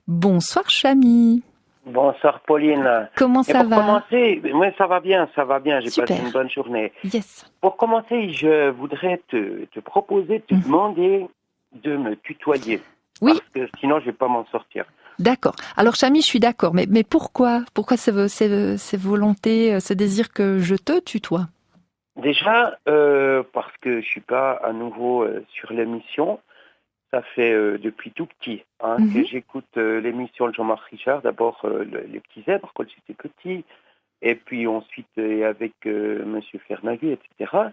Bonsoir Chami, Bonsoir Pauline. comment Et ça pour va? commencer, moi ça va bien, j'ai passé une Super, bonne journée. yes. Pour commencer, je voudrais te proposer, te Mhm. demander de me tutoyer, Oui, parce que sinon je vais pas m'en sortir. d'accord. Alors Chami, je suis d'accord, mais pourquoi? Pourquoi ces volontés, ce désir que je te tutoie? Déjà, parce que je suis pas à nouveau sur l'émission, ça fait depuis tout petit que Mhm. j'écoute l'émission de Jean-Marc Richard, d'abord les petits zèbres quand j'étais petit, et puis ensuite avec Monsieur Fernagu, etc.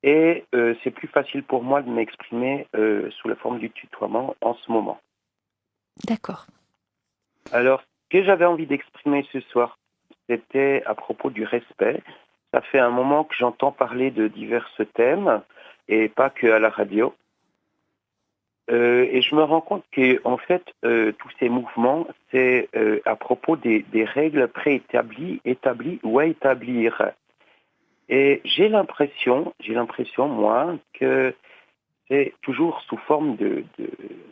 Et c'est plus facile pour moi de m'exprimer sous la forme du tutoiement en ce moment. D'accord. Alors, ce que j'avais envie d'exprimer ce soir, c'était à propos du respect. Ça fait un moment que j'entends parler de divers thèmes, et pas que à la radio. Et je me rends compte que, en fait, tous ces mouvements, c'est à propos des règles préétablies, établies ou à établir. Et j'ai l'impression, moi, que c'est toujours sous forme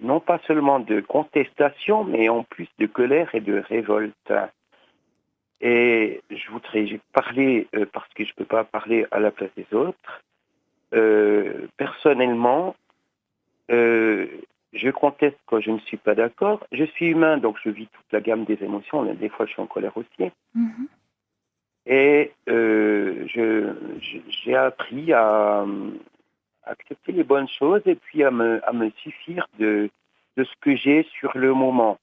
non pas seulement de contestation, mais en plus de colère et de révolte. Et j'ai parlé, parce que je ne peux pas parler à la place des autres, personnellement, euh, je conteste quand je ne suis pas d'accord. Je suis humain, donc je vis toute la gamme des émotions. Des fois, je suis en colère aussi. Mhm. Et j'ai appris à accepter les bonnes choses et puis à me suffire de ce que j'ai sur le moment.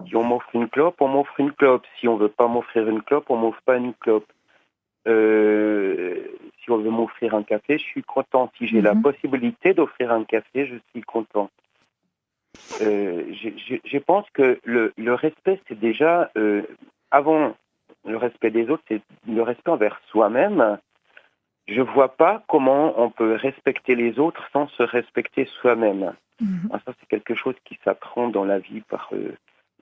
Si on m'offre une clope, on m'offre une clope. Si on veut pas m'offrir une clope, on m'offre pas une clope. Si on veut m'offrir un café, je suis content. Si j'ai la Mhm. possibilité d'offrir un café, je suis content. Je pense que le respect, c'est déjà, avant le respect des autres, c'est le respect envers soi-même. Je vois pas comment on peut respecter les autres sans se respecter soi-même. Mhm. Ça, c'est quelque chose qui s'apprend dans la vie par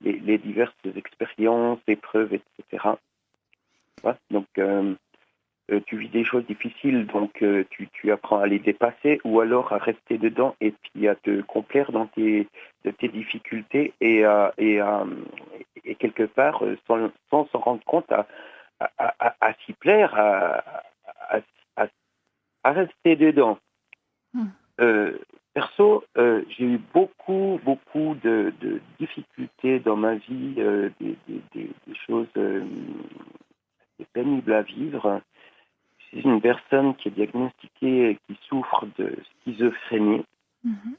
les diverses expériences, épreuves, etc. Ouais. Donc, tu vis des choses difficiles, donc tu apprends à les dépasser ou alors à rester dedans et puis à te complaire dans de tes difficultés et quelque part, sans s'en rendre compte, à s'y plaire, à, à- à rester dedans. Mhm. Euh, Perso, j'ai eu beaucoup de difficultés dans ma vie, des choses pénibles à vivre. Je suis une personne qui est diagnostiquée et qui souffre de schizophrénie. Mhm.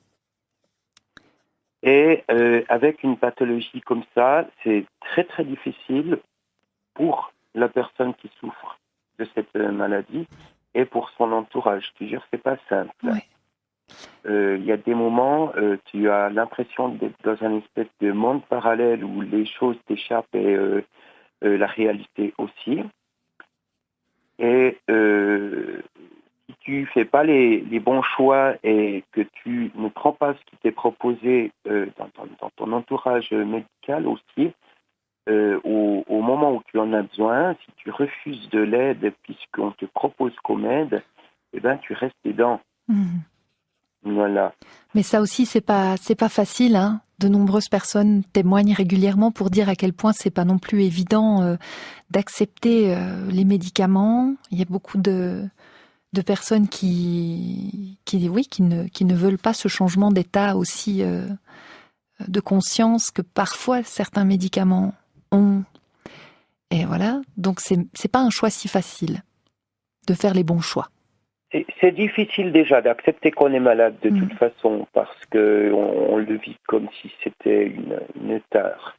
Et avec une pathologie comme ça, c'est très très difficile pour la personne qui souffre de cette maladie et pour son entourage. Je te jure, c'est pas simple. Ouais. Il y a des moments, tu as l'impression d'être dans un espèce de monde parallèle où les choses t'échappent et la réalité aussi. Et si tu fais pas les bons choix et que tu ne prends pas ce qui t'est proposé dans ton entourage médical aussi, au moment où tu en as besoin, si tu refuses de l'aide puisqu'on te propose comme aide, eh ben tu restes dedans. Mhm. Voilà. Mais ça aussi, c'est pas facile, hein. De nombreuses personnes témoignent régulièrement pour dire à quel point c'est pas non plus évident d'accepter les médicaments. Il y a beaucoup de personnes oui, qui ne veulent pas ce changement d'état aussi de conscience que parfois certains médicaments ont. Et voilà, donc c'est pas un choix si facile de faire les bons choix. C'est difficile déjà d'accepter qu'on est malade de toute Mhm. façon parce que on le vit comme si c'était une tare.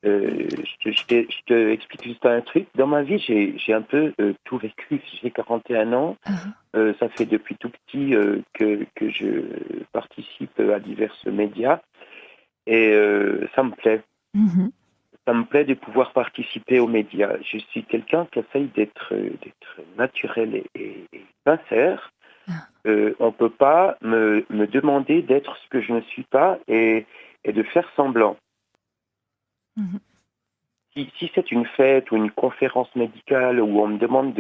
Je te explique juste un truc. Dans ma vie, j'ai un peu tout vécu. J'ai 41 ans. Ah, Ça fait depuis tout petit que je participe à divers médias et ça me plaît. mhm. Ça me plaît de pouvoir participer aux médias. Je suis quelqu'un qui essaye d'être naturel et sincère. Ah, On ne peut pas me demander d'être ce que je ne suis pas et de faire semblant. mhm. Si c'est une fête ou une conférence médicale où on me demande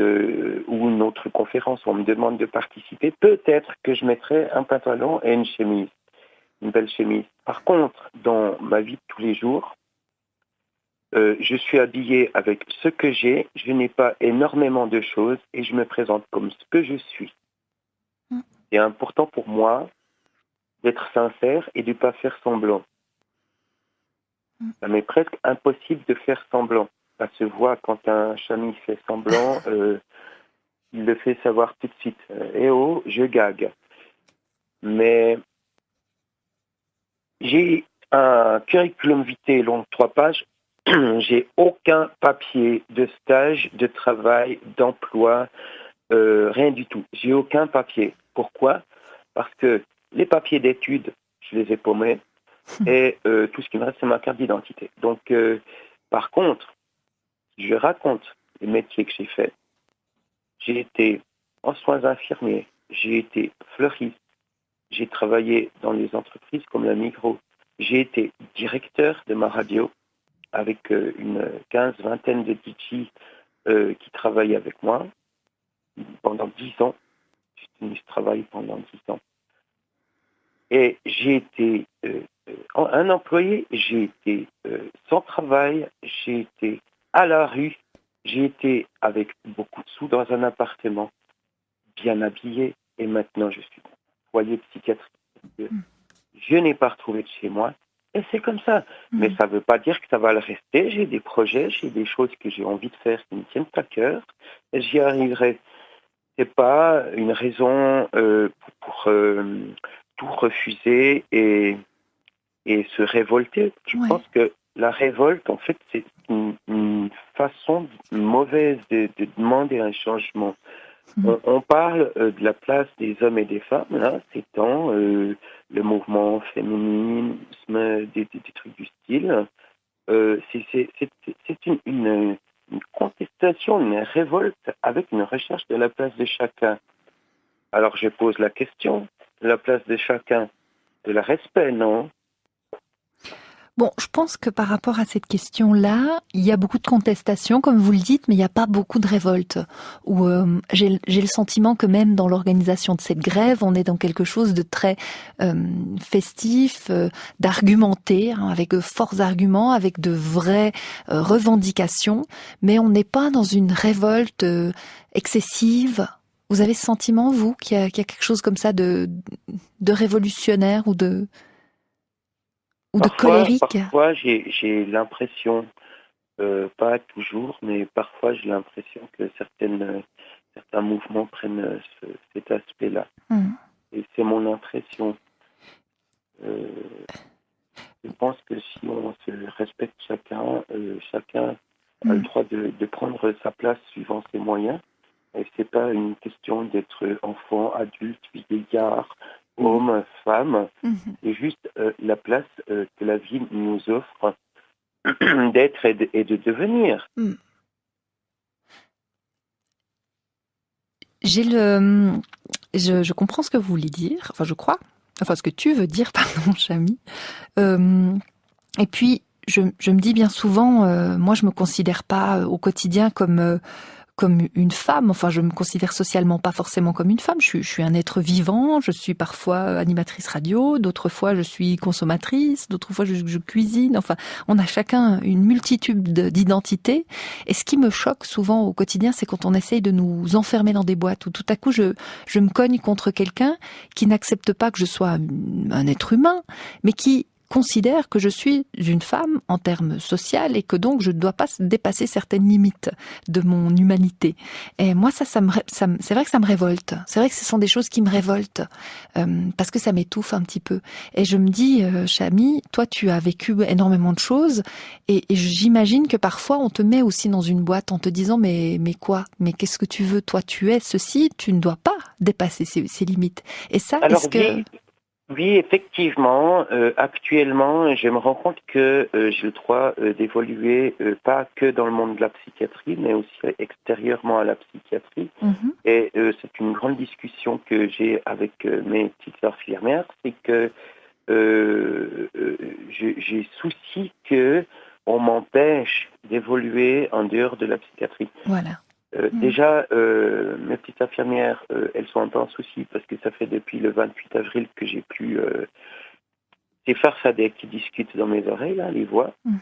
ou une autre conférence où on me demande de participer, peut-être que je mettrai un pantalon et une chemise. une belle chemise. Par contre, dans ma vie de tous les jours, je suis habillé avec ce que j'ai, je n'ai pas énormément de choses et je me présente comme ce que je suis. Mm. C'est important pour moi d'être sincère et de ne pas faire semblant. Ça m'est presque impossible de faire semblant. Ça se voit quand un chamis fait semblant, il le fait savoir tout de suite. Eh oh, je gague. Mais j'ai un curriculum vitae long de 3 pages. J'ai aucun papier de stage, de travail, d'emploi, rien du tout. J'ai aucun papier. Pourquoi ? Parce que les papiers d'études, je les ai paumés. Et tout ce qui me reste, c'est ma carte d'identité. Donc, par contre, je raconte les métiers que j'ai faits. J'ai été en soins infirmiers, j'ai été fleuriste, j'ai travaillé dans les entreprises comme la Migros, j'ai été directeur de ma radio avec une vingtaine de DJ qui travaillaient avec moi pendant 10 ans. J'ai tenu ce travail pendant 10 ans. Et j'ai été un employé, j'ai été sans travail, j'ai été à la rue, j'ai été avec beaucoup de sous dans un appartement, bien habillé, et maintenant je suis dans un foyer psychiatrique. Je n'ai pas retrouvé de chez moi, et c'est comme ça. Mais ça ne veut pas dire que ça va le rester. J'ai des projets, j'ai des choses que j'ai envie de faire qui me tiennent à cœur, et j'y arriverai. C'est pas une raison pour tout refuser et se révolter. Je pense que la révolte, en fait, c'est une façon mauvaise de demander un changement. On parle de la place des hommes et des femmes, là, ces temps, le mouvement féminisme, des trucs du style. C'est une contestation, une révolte avec une recherche de la place de chacun. Alors je pose la question, de la place de chacun, de la respect, non ? Bon, je pense que par rapport à cette question-là, il y a beaucoup de contestations, comme vous le dites, mais il n'y a pas beaucoup de révolte. Où j'ai le sentiment que même dans l'organisation de cette grève, on est dans quelque chose de très festif, d'argumenté, hein, avec de forts arguments, avec de vraies revendications, mais on n'est pas dans une révolte excessive. Vous avez ce sentiment, vous, qu'il y a quelque chose comme ça de révolutionnaire ou de colérique? Parfois, j'ai l'impression, pas toujours, mais parfois j'ai l'impression que certains mouvements prennent cet aspect-là. Et c'est mon impression. Je pense que si on se respecte chacun a le droit de prendre sa place suivant ses moyens. Et c'est pas une question d'être enfant, adulte, vieillard, homme, femme. C'est juste la place que la vie nous offre d'être et de devenir. Je comprends ce que vous voulez dire. Enfin, je crois. Enfin, ce que tu veux dire, pardon, Chami. Et puis, je me dis bien souvent, moi, je me considère pas au quotidien comme une femme. Enfin, je me considère socialement pas forcément comme une femme. Je suis un être vivant. Je suis parfois animatrice radio. D'autres fois, je suis consommatrice. D'autres fois, je cuisine. Enfin, on a chacun une multitude d'identités. Et ce qui me choque souvent au quotidien, c'est quand on essaye de nous enfermer dans des boîtes où tout à coup, je me cogne contre quelqu'un qui n'accepte pas que je sois un être humain, mais qui considère que je suis une femme en termes sociaux et que donc je ne dois pas dépasser certaines limites de mon humanité. Et moi, c'est vrai que ça me révolte. C'est vrai que ce sont des choses qui me révoltent parce que ça m'étouffe un petit peu. Et je me dis, Chami, toi, tu as vécu énormément de choses et j'imagine que parfois on te met aussi dans une boîte en te disant mais quoi ? Mais qu'est-ce que tu veux ? Toi, tu es ceci, tu ne dois pas dépasser ces limites. Et ça, alors, est-ce que... Oui, effectivement, actuellement, je me rends compte que j'ai le droit d'évoluer pas que dans le monde de la psychiatrie, mais aussi extérieurement à la psychiatrie. Et c'est une grande discussion que j'ai avec mes petites infirmières, c'est que j'ai souci que on m'empêche d'évoluer en dehors de la psychiatrie. Voilà. Déjà, mes petites infirmières, elles sont un peu en souci parce que ça fait depuis le 28 avril que j'ai plus ces farfadets qui discutent dans mes oreilles, là, les voix, Mhm.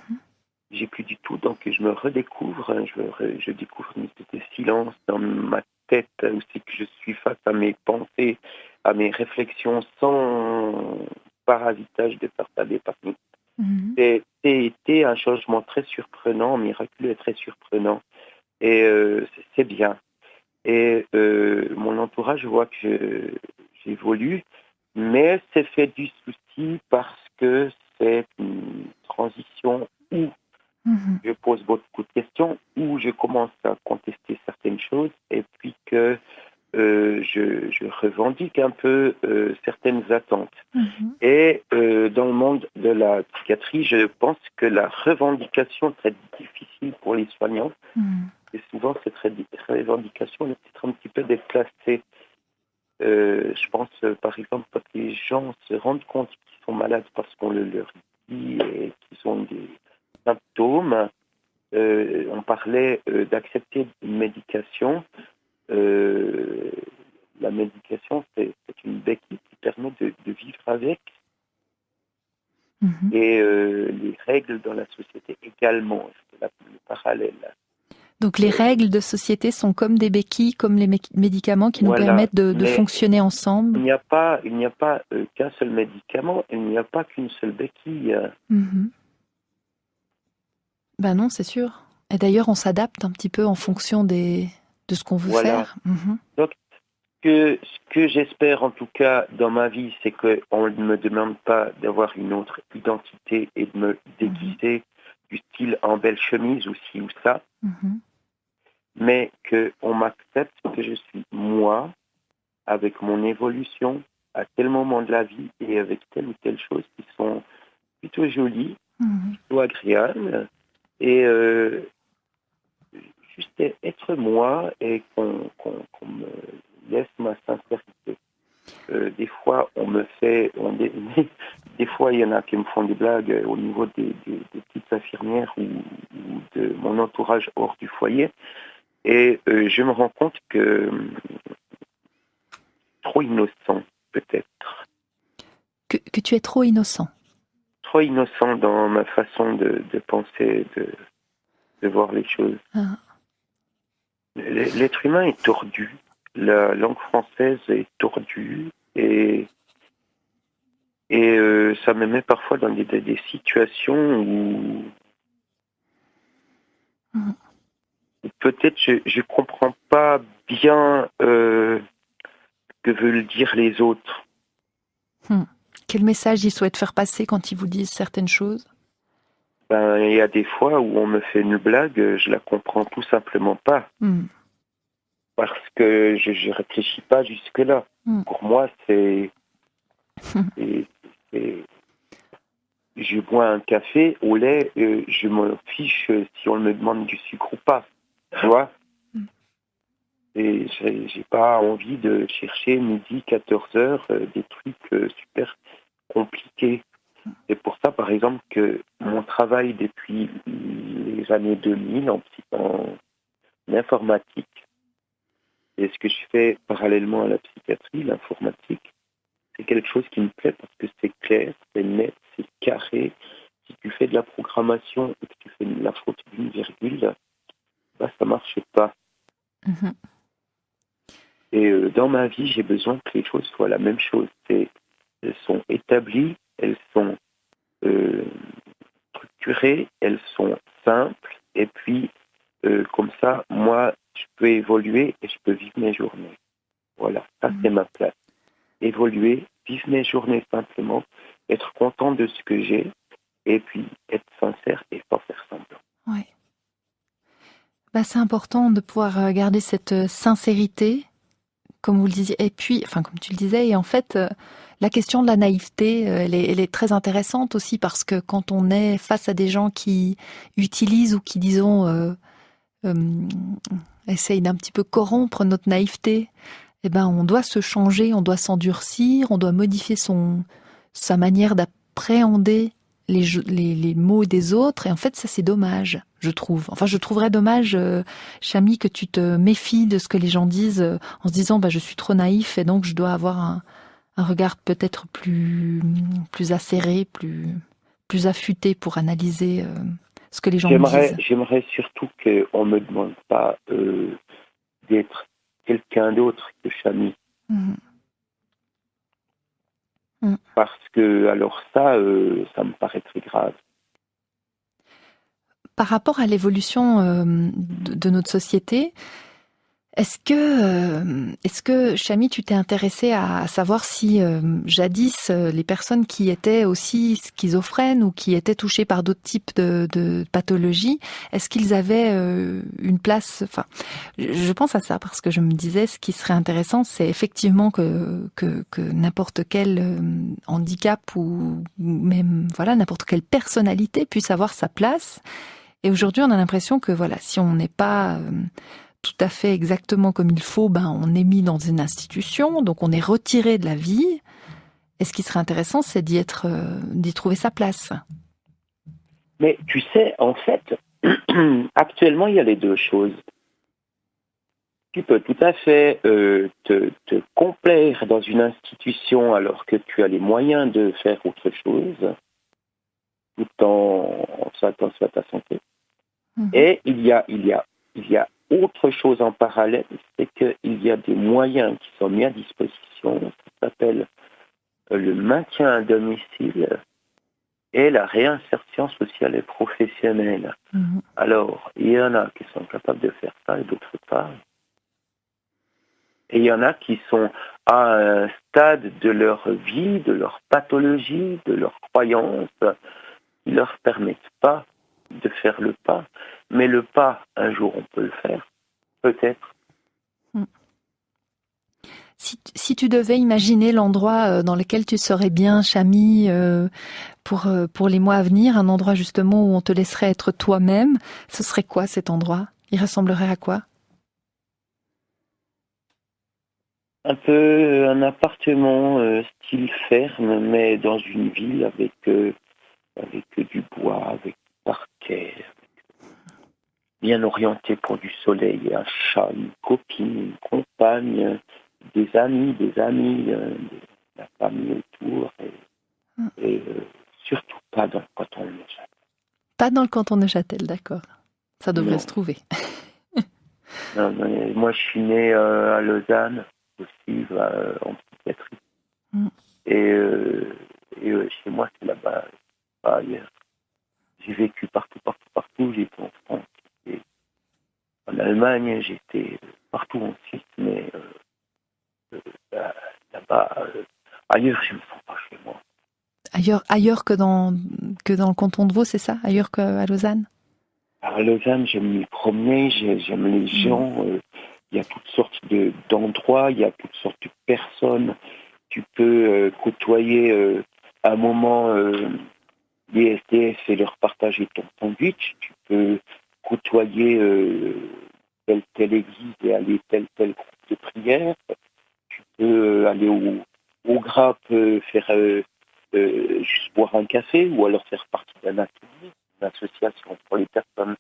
j'ai plus du tout, donc je me redécouvre, hein, je découvre une espèce de silence dans ma tête, où c'est que je suis face à mes pensées, à mes réflexions, sans parasitage de farfadets parmi. Mhm. C'était un changement très surprenant, miraculeux et très surprenant. Et c'est bien. Et mon entourage voit que j'évolue, mais c'est fait du souci parce que c'est une transition où Mhm. je pose beaucoup de questions, où je commence à contester certaines choses, et puis que je revendique un peu certaines attentes. Mhm. Et dans le monde de la psychiatrie, je pense que la revendication est très difficile pour les soignants. Mhm. Et souvent, cette revendication est peut-être un petit peu déplacée. Je pense, par exemple, quand les gens se rendent compte qu'ils sont malades parce qu'on le leur dit et qu'ils ont des symptômes, on parlait d'accepter une médication. Euh, la médication, c'est une béquille qui permet de vivre avec. Mhm. Et les règles dans la société également. C'est le parallèle. Donc les règles de société sont comme des béquilles, comme les médicaments qui nous Voilà. permettent de Mais fonctionner ensemble. il n'y a pas qu'un seul médicament, il n'y a pas qu'une seule béquille. Mhm. Ben non, c'est sûr. Et d'ailleurs, on s'adapte un petit peu en fonction de ce qu'on veut Voilà. faire. Mhm. Donc, ce que j'espère en tout cas dans ma vie, c'est qu'on ne me demande pas d'avoir une autre identité et de me déguiser du style en belle chemise ou ci ou ça, Mhm. mais qu'on m'accepte que je suis moi, avec mon évolution à tel moment de la vie et avec telle ou telle chose qui sont plutôt jolies, Mhm. plutôt agréables, et juste être moi et qu'on me laisse ma sincérité. Des fois, des fois, il y en a qui me font des blagues au niveau des petites infirmières ou de mon entourage hors du foyer, et je me rends compte que trop innocent, peut-être. Que tu es trop innocent. Trop innocent dans ma façon de penser, de voir les choses. Ah. L'être humain est tordu. La langue française est tordue et ça me met parfois dans des situations où Mhm. peut-être je comprends pas bien ce que veulent dire les autres. Quel message ils souhaitent faire passer quand ils vous disent certaines choses? Ben, il y a des fois où on me fait une blague, je la comprends tout simplement pas. Mhm. Parce que je réfléchis pas jusque-là. Mhm. Pour moi, c'est- je bois un café au lait, je m'en fiche si on me demande du sucre ou pas. Tu vois? Mhm. Et j'ai pas envie de chercher midi, 14 heures, des trucs super compliqués. C'est pour ça, par exemple, que mon travail depuis les années 2000 en informatique, et ce que je fais parallèlement à la psychiatrie, l'informatique, c'est quelque chose qui me plaît parce que c'est clair, c'est net, c'est carré. Si tu fais de la programmation et que tu fais la faute d'une virgule, bah, ça marche pas. Mhm. Et dans ma vie, j'ai besoin que les choses soient la même chose. Elles sont établies, elles sont euh, structurées, elles sont simples. Et puis, comme ça, moi, je peux évoluer et je peux vivre mes journées. Voilà, ça c'est ma place. Évoluer, vivre mes journées simplement, être content de ce que j'ai, et puis être sincère et pas faire semblant. Ouais. Bah, c'est important de pouvoir garder cette sincérité, comme vous le disiez, et puis, enfin, comme tu le disais, et en fait, la question de la naïveté, elle est très intéressante aussi parce que quand on est face à des gens qui utilisent ou qui, disons, euh, essayent d'un petit peu corrompre notre naïveté, eh ben, on doit se changer, on doit s'endurcir, on doit modifier sa manière d'appréhender les mots des autres. Et en fait, ça, c'est dommage, je trouve. Enfin, je trouverais dommage, Chami, que tu te méfies de ce que les gens disent en se disant, bah, je suis trop naïf et donc je dois avoir un regard peut-être plus acéré, plus affûté pour analyser ce que les gens me disent. J'aimerais surtout qu'on ne me demande pas d'être quelqu'un d'autre que Chamy. Parce que, alors ça me paraît très grave. Par rapport à l'évolution de notre société, est-ce que Chamy, tu t'es intéressé à savoir si jadis les personnes qui étaient aussi schizophrènes ou qui étaient touchées par d'autres types de pathologies, est-ce qu'ils avaient une place? Enfin, je pense à ça parce que je me disais, ce qui serait intéressant, c'est effectivement que n'importe quel handicap ou même voilà n'importe quelle personnalité puisse avoir sa place. Et aujourd'hui, on a l'impression que voilà, si on n'est pas tout à fait exactement comme il faut, on est mis dans une institution, donc on est retiré de la vie. Et ce qui serait intéressant, c'est d'y trouver sa place. Mais tu sais, en fait, actuellement, il y a les deux choses. Tu peux tout à fait te complaire dans une institution alors que tu as les moyens de faire autre chose, tout en faisant attention à ta santé. Et il y a autre chose en parallèle, c'est qu'il y a des moyens qui sont mis à disposition, ça s'appelle le maintien à domicile et la réinsertion sociale et professionnelle. Alors, il y en a qui sont capables de faire ça et d'autres pas. Et il y en a qui sont à un stade de leur vie, de leur pathologie, de leur croyance, qui ne leur permettent pas de faire le pas. Mais le pas, un jour, on peut le faire. Peut-être. Si tu devais imaginer l'endroit dans lequel tu serais bien, Chamy, pour les mois à venir, un endroit justement où on te laisserait être toi-même, ce serait quoi cet endroit? Il ressemblerait à quoi? Un peu un appartement style ferme, mais dans une ville avec du bois, avec du parquet, bien orienté pour du soleil, un chat, une copine, une compagne, des amis, de la famille autour, et surtout pas dans le canton de Neuchâtel. Pas dans le canton de Neuchâtel, d'accord. Ça devrait se trouver. Non, moi, je suis né à Lausanne, aussi, en psychiatrie. Et chez moi, c'est là-bas, pas ailleurs. J'ai vécu partout. J'ai été en France, j'étais en Allemagne, j'étais partout en Suisse, mais là-bas, ailleurs, je ne me sens pas chez moi. Ailleurs que dans le canton de Vaud, c'est ça? Ailleurs qu'à Lausanne? À Lausanne, j'aime m'y promener, j'aime les gens. Il y a toutes sortes d'endroits, il y a toutes sortes de personnes. Tu peux côtoyer à un moment les SDF et leur partager ton sandwich. Tu peux côtoyer telle église et aller tel groupe de prière. Tu peux aller au grappe faire juste boire un café ou alors faire partie d'un atelier, une association pour les personnes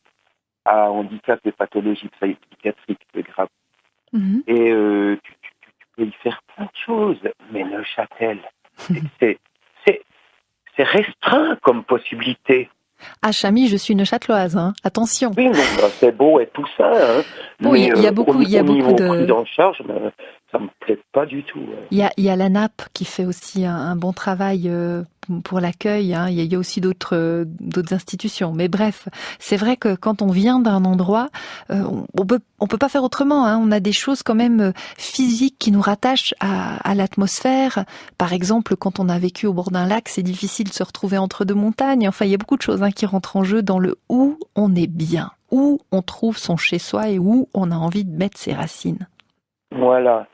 à handicap et pathologie psychiatrique de grappe. Et tu peux y faire plein de choses. Mais Neuchâtel, c'est restreint comme possibilité. Ah, Chamy, je suis neuchâteloise, hein. Attention. Oui, c'est beau et tout ça. Hein. Oui, il y a beaucoup de prise en charge, mais ça me plaît pas du tout. Il y a la NAP qui fait aussi un bon travail pour l'accueil. Hein. Il y a aussi d'autres institutions. Mais bref, c'est vrai que quand on vient d'un endroit, on peut pas faire autrement. Hein. On a des choses quand même physiques qui nous rattachent à l'atmosphère. Par exemple, quand on a vécu au bord d'un lac, c'est difficile de se retrouver entre deux montagnes. Enfin, il y a beaucoup de choses qui rentrent en jeu dans le où on est bien, où on trouve son chez-soi et où on a envie de mettre ses racines. Voilà.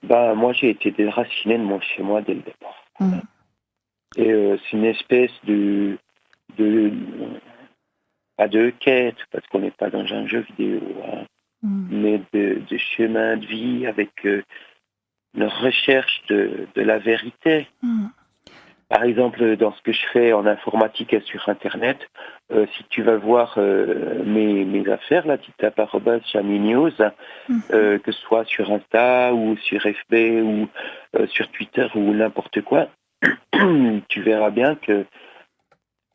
Moi, j'ai été déraciné de mon chez-moi dès le départ. Et c'est une espèce pas de quête, parce qu'on n'est pas dans un jeu vidéo, mais de chemin de vie avec une recherche de la vérité. Par exemple, dans ce que je fais en informatique et sur Internet, si tu vas voir mes affaires, là, tu tapes @Chami News, que ce soit sur Insta ou sur FB ou sur Twitter ou n'importe quoi, tu verras bien que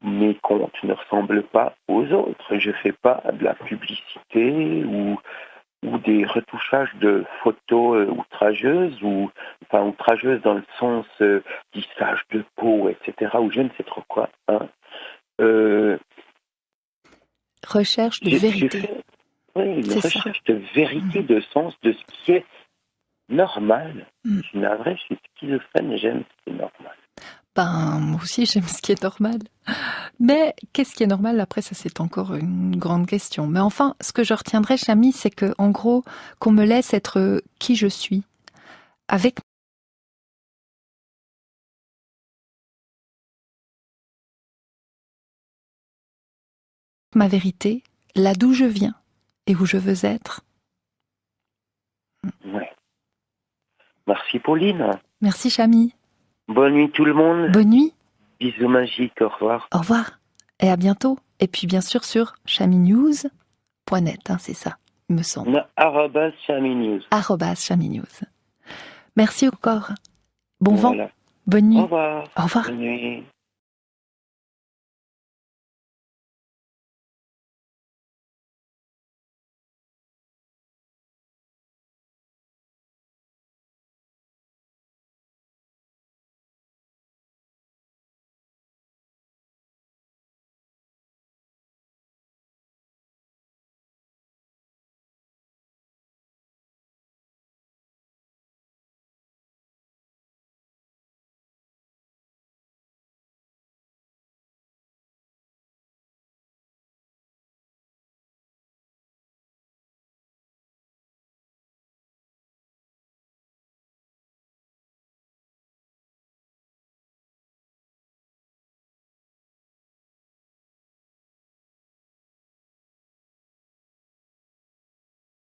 mes comptes ne ressemblent pas aux autres. Je fais pas de la publicité ou des retouchages de photos outrageuses enfin outrageuses dans le sens lissage de peau, etc. ou je ne sais trop quoi. Hein. Recherche de J'ai vérité. fait une C'est ça. recherche de vérité, de sens, de ce qui est normal. Mm. Je suis navré, je suis schizophrène et j'aime ce qui est normal. Ben, moi aussi, j'aime ce qui est normal. Mais qu'est-ce qui est normal? Après, ça, c'est encore une grande question. Mais enfin, ce que je retiendrai, Chami, c'est que, en gros, qu'on me laisse être qui je suis, avec ma vérité, là d'où je viens et où je veux être. Ouais. Merci Pauline. Merci, Chami. Bonne nuit tout le monde. Bonne nuit. Bisous magiques, au revoir. Au revoir. Et à bientôt. Et puis, bien sûr, sur chaminews.net, hein, c'est ça, il me semble. @Chami News. @chaminews. Merci encore. Bon vent. Voilà. Bonne nuit. Au revoir. Au revoir. Bonne nuit.